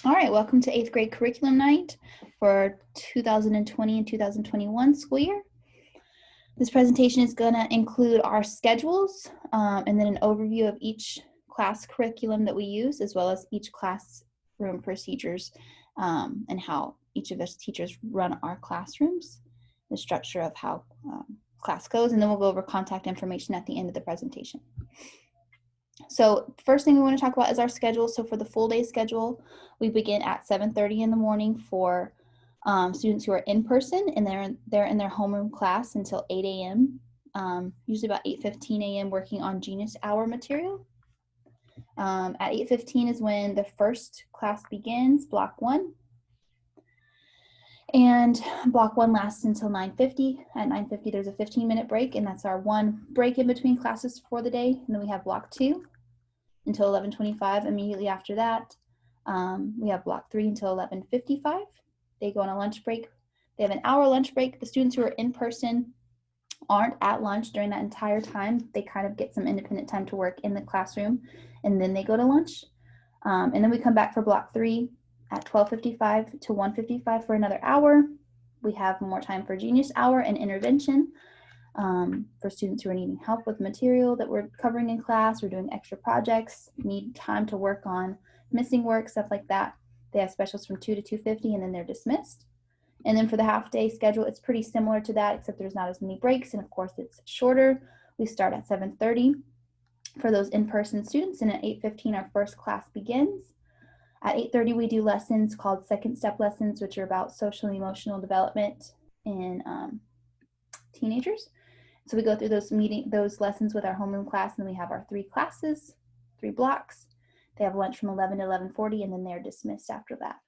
All right, welcome to 8th grade curriculum night for 2020 and 2021 school year. This presentation is going to include our schedules and then an overview of each class curriculum that we use, as well as each classroom procedures and how each of those teachers run our classrooms, the structure of how class goes, and then we'll go over contact information at the end of the presentation. So first thing we want to talk about is our schedule. So for the full day schedule, we begin at 7:30 in the morning for students who are in person, and they're in their homeroom class until 8 a.m. Usually about 8:15 a.m. working on Genius Hour material. At 8:15 is when the first class begins, block 1. And block 1 lasts until 9:50. At 9:50, there's a 15-minute break, and that's our one break in between classes for the day. And then we have block 2 until 11:25. Immediately after that, we have block 3 until 11:55. They go on a lunch break. They have an hour lunch break. The students who are in person aren't at lunch during that entire time. They kind of get some independent time to work in the classroom, and then they go to lunch. And then we come back for block 3 at 12:55 to 1:55 for another hour. We have more time for Genius Hour and intervention for students who are needing help with material that we're covering in class or doing extra projects, need time to work on missing work, stuff like that. They have specials from 2 to 2:50, and then they're dismissed. And then for the half day schedule, it's pretty similar to that, except there's not as many breaks, and of course it's shorter. We start at 7:30 for those in-person students, and at 8:15 our first class begins. At 8:30 we do lessons called second step lessons, which are about social and emotional development in teenagers. So we go through those lessons with our homeroom class, and then we have our 3 classes, 3 blocks. They have lunch from 11 to 11:40, and then they're dismissed after that.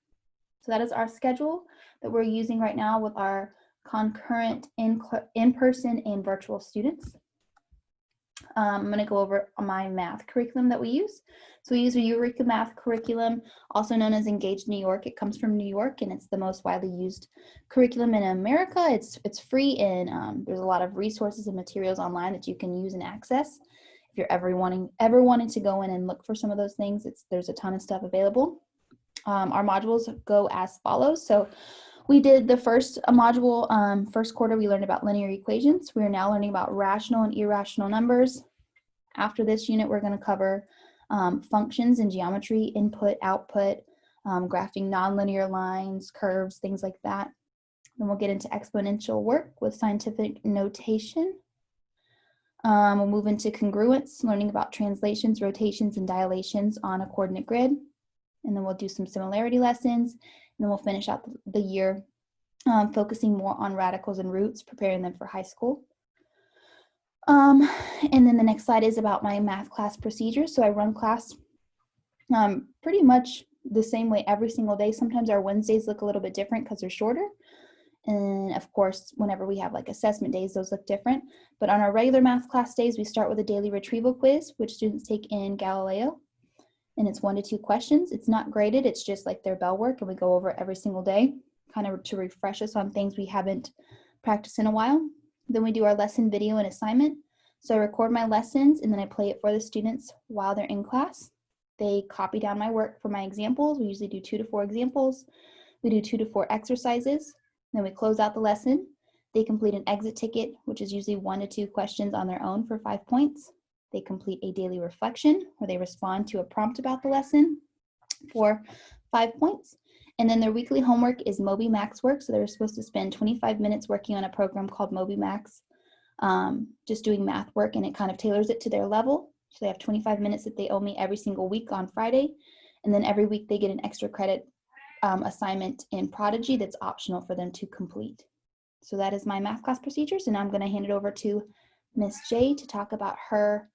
So that is our schedule that we're using right now with our concurrent in-person and virtual students. I'm going to go over my math curriculum that we use. So we use a Eureka Math curriculum, also known as Engage New York. It comes from New York, and it's the most widely used curriculum in America. It's free, and there's a lot of resources and materials online that you can use and access. If you're ever wanting to go in and look for some of those things, there's a ton of stuff available. Our modules go as follows. So we did the first module, first quarter, we learned about linear equations. We are now learning about rational and irrational numbers. After this unit, we're going to cover functions in geometry, input, output, graphing nonlinear lines, curves, things like that. Then we'll get into exponential work with scientific notation. We'll move into congruence, learning about translations, rotations, and dilations on a coordinate grid. And then we'll do some similarity lessons, and then we'll finish out the year focusing more on radicals and roots, preparing them for high school. And then the next slide is about my math class procedures. So I run class pretty much the same way every single day. Sometimes our Wednesdays look a little bit different because they're shorter. And of course, whenever we have like assessment days, those look different. But on our regular math class days, we start with a daily retrieval quiz, which students take in Galileo. And it's 1 to 2 questions. It's not graded, it's just like their bell work, and we go over it every single day, kind of to refresh us on things we haven't practiced in a while. Then we do our lesson video and assignment. So I record my lessons, and then I play it for the students while they're in class. They copy down my work for my examples. We usually do 2 to 4 examples. We do 2 to 4 exercises. Then we close out the lesson. They complete an exit ticket, which is usually 1 to 2 questions on their own for 5 points. They complete a daily reflection where they respond to a prompt about the lesson for 5 points. And then their weekly homework is MobyMax work. So they're supposed to spend 25 minutes working on a program called MobyMax, just doing math work, and it kind of tailors it to their level. So they have 25 minutes that they owe me every single week on Friday. And then every week they get an extra credit assignment in Prodigy that's optional for them to complete. So that is my math class procedures. And I'm going to hand it over to Miss J to talk about her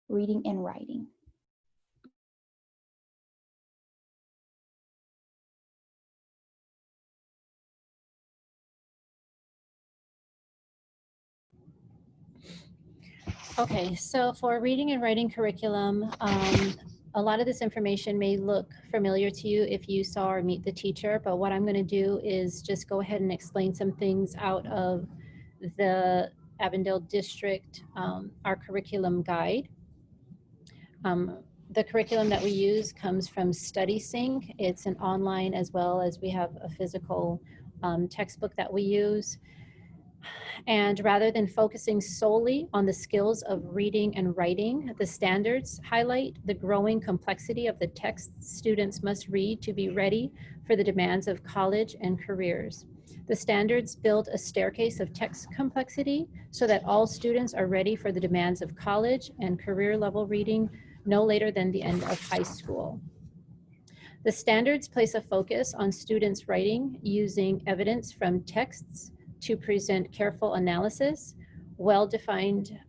reading and writing. Okay, so for reading and writing curriculum, a lot of this information may look familiar to you if you saw or meet the teacher, but what I'm going to do is just go ahead and explain some things out of the Avondale District, our curriculum guide. The curriculum that we use comes from StudySync. It's an online as well as we have a physical textbook that we use. And rather than focusing solely on the skills of reading and writing, the standards highlight the growing complexity of the text students must read to be ready for the demands of college and careers. The standards build a staircase of text complexity so that all students are ready for the demands of college and career level reading no later than the end of high school. The standards place a focus on students' writing using evidence from texts to present careful analysis, well-defended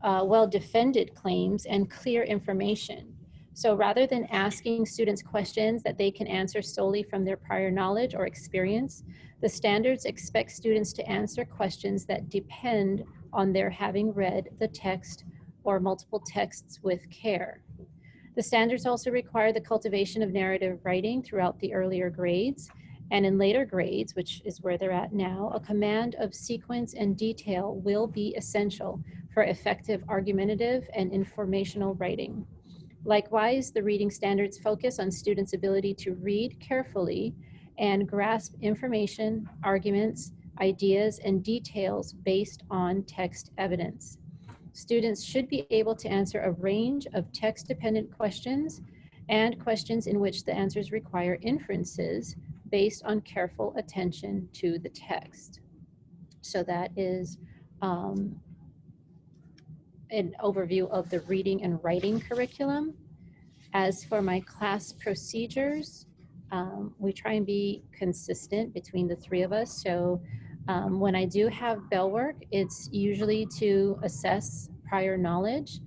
claims, and clear information. So rather than asking students questions that they can answer solely from their prior knowledge or experience, the standards expect students to answer questions that depend on their having read the text or multiple texts with care. The standards also require the cultivation of narrative writing throughout the earlier grades, and in later grades, which is where they're at now, a command of sequence and detail will be essential for effective argumentative and informational writing. Likewise, the reading standards focus on students' ability to read carefully and grasp information, arguments, ideas, and details based on text evidence. Students should be able to answer a range of text-dependent questions and questions in which the answers require inferences based on careful attention to the text. So that is an overview of the reading and writing curriculum. As for my class procedures, we try and be consistent between the three of us. So when I do have bell work, it's usually to assess prior knowledge,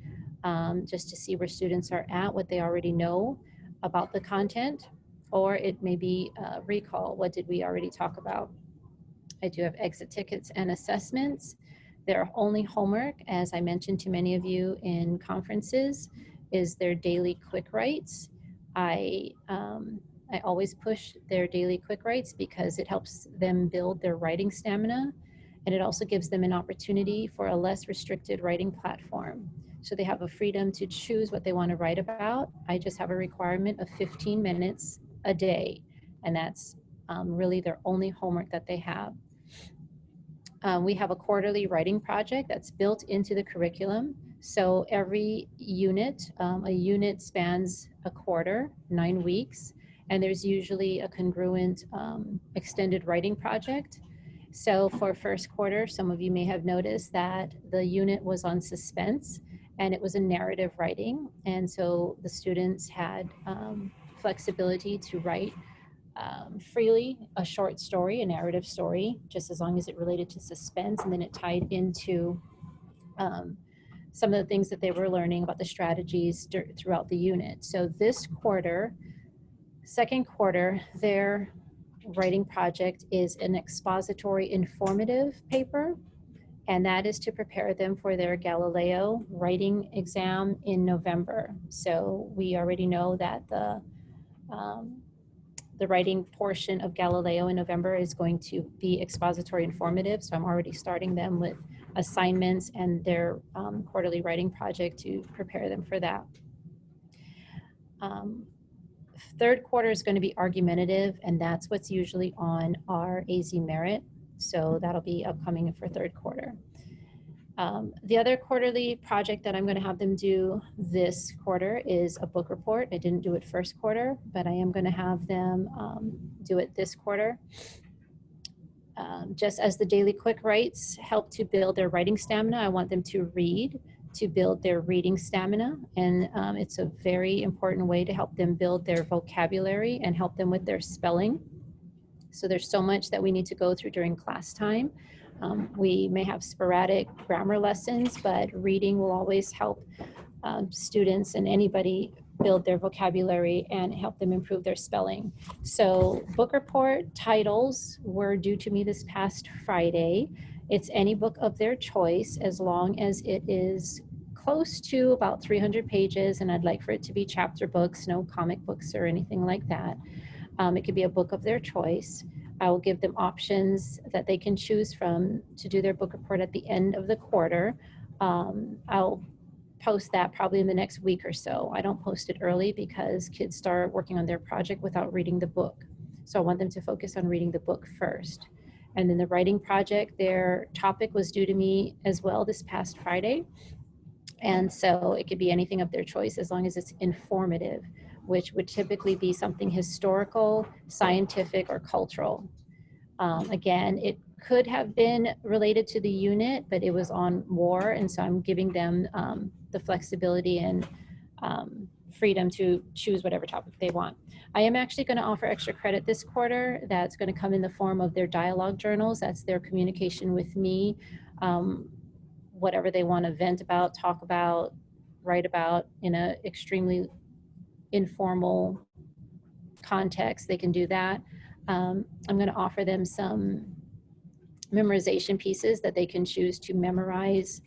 just to see where students are at, what they already know about the content, or it may be recall, what did we already talk about? I do have exit tickets and assessments. Their only homework, as I mentioned to many of you in conferences, is their daily quick writes. I always push their daily quick writes because it helps them build their writing stamina, and it also gives them an opportunity for a less restricted writing platform. So they have a freedom to choose what they want to write about. I just have a requirement of 15 minutes a day, and that's really their only homework that they have. We have a quarterly writing project that's built into the curriculum. So every unit, a unit spans a quarter, 9 weeks, and there's usually a congruent extended writing project. So for first quarter, some of you may have noticed that the unit was on suspense, and it was a narrative writing. And so the students had flexibility to write freely a short story, a narrative story, just as long as it related to suspense, and then it tied into some of the things that they were learning about the strategies throughout the unit. So this quarter, second quarter, their writing project is an expository informative paper, and that is to prepare them for their Galileo writing exam in November. So we already know that the writing portion of Galileo in November is going to be expository informative. So I'm already starting them with assignments and their quarterly writing project to prepare them for that. Third quarter is going to be argumentative, and that's what's usually on our AZ Merit. So that'll be upcoming for third quarter. The other quarterly project that I'm going to have them do this quarter is a book report. I didn't do it first quarter, but I am going to have them do it this quarter. Just as the daily quick writes help to build their writing stamina, I want them to read to build their reading stamina. And it's a very important way to help them build their vocabulary and help them with their spelling. So there's so much that we need to go through during class time. We may have sporadic grammar lessons, but reading will always help students and anybody build their vocabulary and help them improve their spelling. So book report titles were due to me this past Friday. It's any book of their choice as long as it is close to about 300 pages, and I'd like for it to be chapter books, no comic books or anything like that. It could be a book of their choice. I will give them options that they can choose from to do their book report at the end of the quarter. I'll post that probably in the next week or so. I don't post it early because kids start working on their project without reading the book. So I want them to focus on reading the book first. And then the writing project, their topic was due to me as well this past Friday. And so it could be anything of their choice as long as it's informative, which would typically be something historical, scientific, or cultural. Again, it could have been related to the unit, but it was on war. And so I'm giving them the flexibility and freedom to choose whatever topic they want. I am actually going to offer extra credit this quarter. That's going to come in the form of their dialogue journals. That's their communication with me. Whatever they want to vent about, talk about, write about in an extremely informal context, they can do that. I'm going to offer them some memorization pieces that they can choose to memorize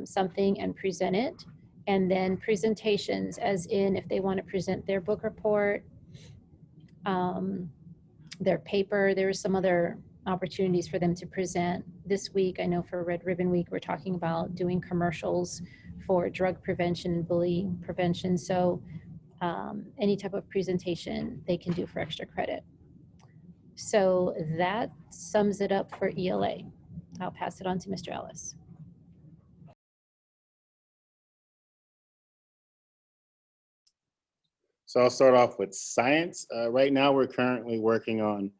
something and present it. And then presentations, as in if they want to present their book report, their paper, there's some other opportunities for them to present. This week, I know for Red Ribbon Week, we're talking about doing commercials for drug prevention and bullying prevention. So any type of presentation they can do for extra credit. So that sums it up for ELA. I'll pass it on to Mr. Ellis. So I'll start off with science. Right now, we're currently working on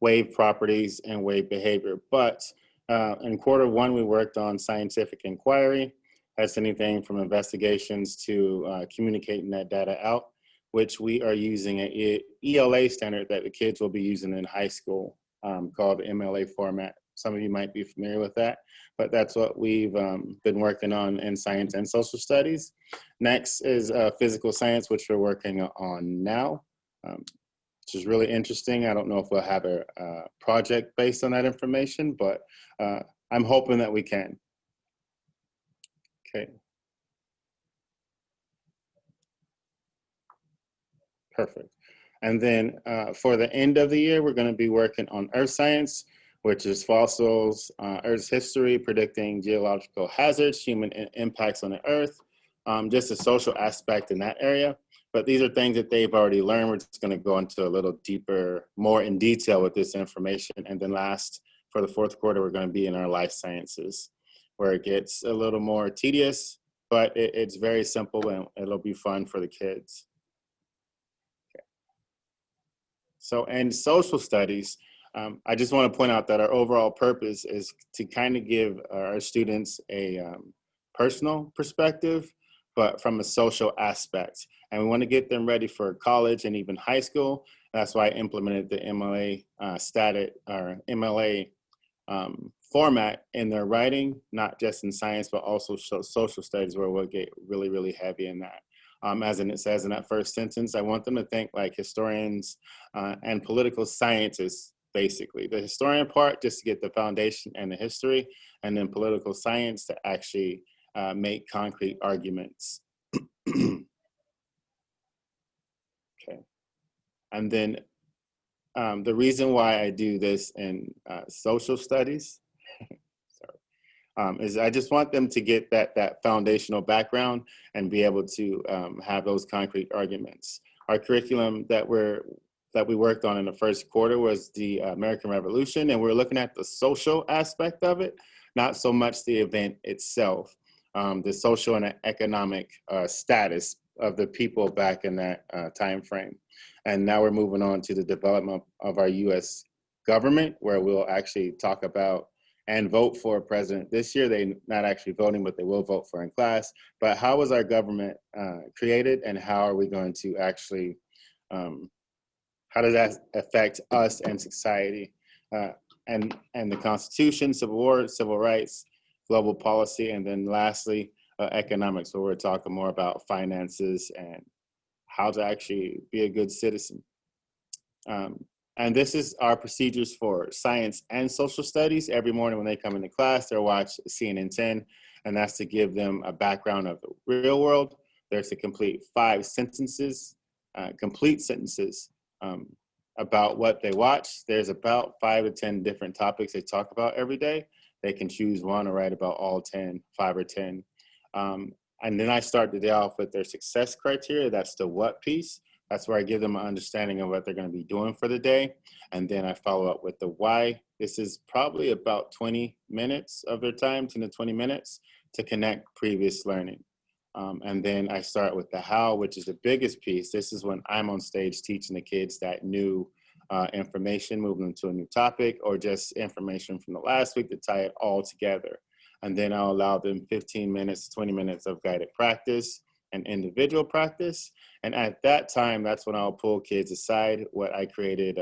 wave properties and wave behavior, but in Q1, we worked on scientific inquiry. That's anything from investigations to communicating that data out, which we are using an ELA standard that the kids will be using in high school called MLA format. Some of you might be familiar with that, but that's what we've been working on in science and social studies. Next is physical science, which we're working on now, which is really interesting. I don't know if we'll have a project based on that information, but I'm hoping that we can. Okay. Perfect. And then for the end of the year, we're going to be working on earth science, which is fossils, Earth's history, predicting geological hazards, human impacts on the Earth, just a social aspect in that area. But these are things that they've already learned. We're just going to go into a little deeper, more in detail with this information. And then last, for the fourth quarter, we're going to be in our life sciences, where it gets a little more tedious, but it's very simple and it'll be fun for the kids. Okay. So in social studies, I just want to point out that our overall purpose is to kind of give our students a personal perspective, but from a social aspect. And we want to get them ready for college and even high school. That's why I implemented the MLA MLA format in their writing, not just in science, but also social studies, where we'll get really, really heavy in that. As it says in that first sentence, I want them to think like historians and political scientists. Basically, the historian part just to get the foundation and the history, and then political science to actually make concrete arguments. Okay. And then the reason why I do this in social studies is I just want them to get that foundational background and be able to have those concrete arguments. Our curriculum that we worked on in the first quarter was the American Revolution, and we're looking at the social aspect of it, not so much the event itself, the social and economic status of the people back in that time frame. And now we're moving on to the development of our U.S. government, where we'll actually talk about and vote for a president. This year, they're not actually voting, but they will vote for in class. But how was our government created, and how are we going to actually how does that affect us and society, and the Constitution, Civil War, civil rights, global policy, and then lastly, economics, where we're talking more about finances and how to actually be a good citizen. And this is our procedures for science and social studies. Every morning when they come into class, they'll watch CNN 10, and that's to give them a background of the real world. There's to complete 5 sentences, complete sentences, about what they watch. There's about 5 to 10 different topics they talk about every day. They can choose one or write about all 10, 5 or 10. And then I start the day off with their success criteria. That's the what piece. That's where I give them an understanding of what they're going to be doing for the day. And then I follow up with the why. This is probably about 20 minutes of their time, 10 to 20 minutes to connect previous learning. And then I start with the how, which is the biggest piece. This is when I'm on stage teaching the kids that new information, moving them to a new topic, or just information from the last week to tie it all together. And then I'll allow them 15 minutes, 20 minutes of guided practice and individual practice. And at that time, that's when I'll pull kids aside. What I created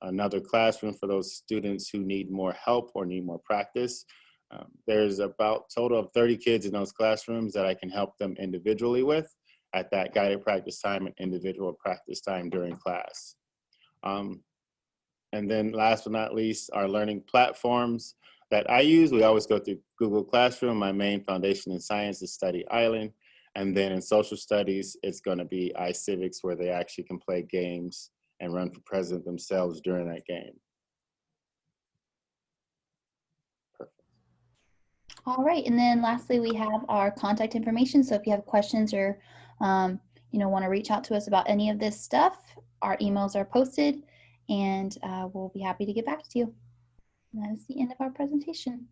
another classroom for those students who need more help or need more practice. There's about total of 30 kids in those classrooms that I can help them individually with at that guided practice time and individual practice time during class. And then last but not least, our learning platforms that I use, we always go through Google Classroom. My main foundation in science is Study Island. And then in social studies, it's going to be iCivics, where they actually can play games and run for president themselves during that game. Perfect. All right, and then lastly, we have our contact information. So if you have questions or want to reach out to us about any of this stuff, our emails are posted, and we'll be happy to get back to you. And that is the end of our presentation.